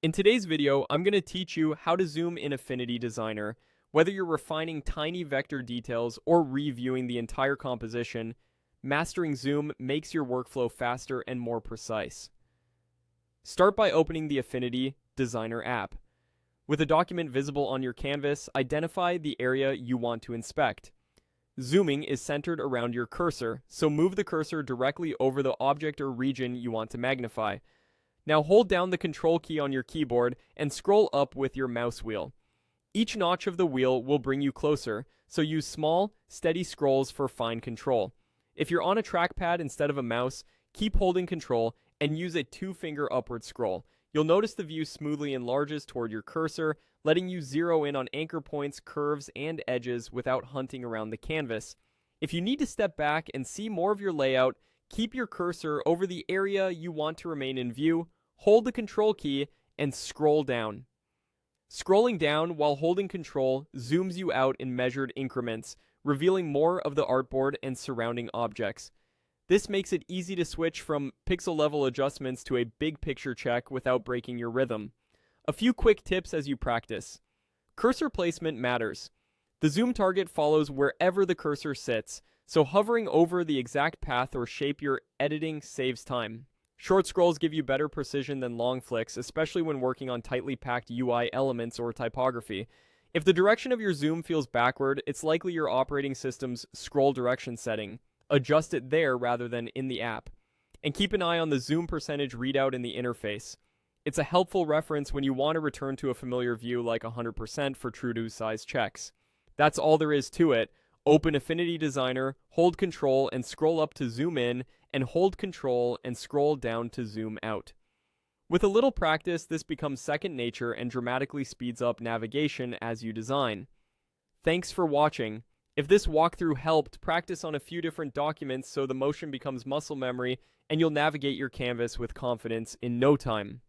In today's video, I'm going to teach you how to zoom in Affinity Designer. Whether you're refining tiny vector details or reviewing the entire composition, mastering zoom makes your workflow faster and more precise. Start by opening the Affinity Designer app. With a document visible on your canvas, identify the area you want to inspect. Zooming is centered around your cursor, so move the cursor directly over the object or region you want to magnify. Now hold down the Control key on your keyboard and scroll up with your mouse wheel. Each notch of the wheel will bring you closer, so use small, steady scrolls for fine control. If you're on a trackpad instead of a mouse, keep holding Control and use a 2-finger upward scroll. You'll notice the view smoothly enlarges toward your cursor, letting you zero in on anchor points, curves, and edges without hunting around the canvas. If you need to step back and see more of your layout, keep your cursor over the area you want to remain in view, hold the Control key, and scroll down. Scrolling down while holding Control zooms you out in measured increments, revealing more of the artboard and surrounding objects. This makes it easy to switch from pixel-level adjustments to a big picture check without breaking your rhythm. A few quick tips as you practice. Cursor placement matters. The zoom target follows wherever the cursor sits, so hovering over the exact path or shape you're editing saves time. Short scrolls give you better precision than long flicks, especially when working on tightly packed UI elements or typography. If the direction of your zoom feels backward, it's likely your operating system's scroll direction setting. Adjust it there rather than in the app. And keep an eye on the zoom percentage readout in the interface. It's a helpful reference when you want to return to a familiar view like 100% for true to size checks. That's all there is to it. Open Affinity Designer, hold Control and scroll up to zoom in, and hold Control and scroll down to zoom out. With a little practice, this becomes second nature and dramatically speeds up navigation as you design. Thanks for watching. If this walkthrough helped, practice on a few different documents so the motion becomes muscle memory and you'll navigate your canvas with confidence in no time.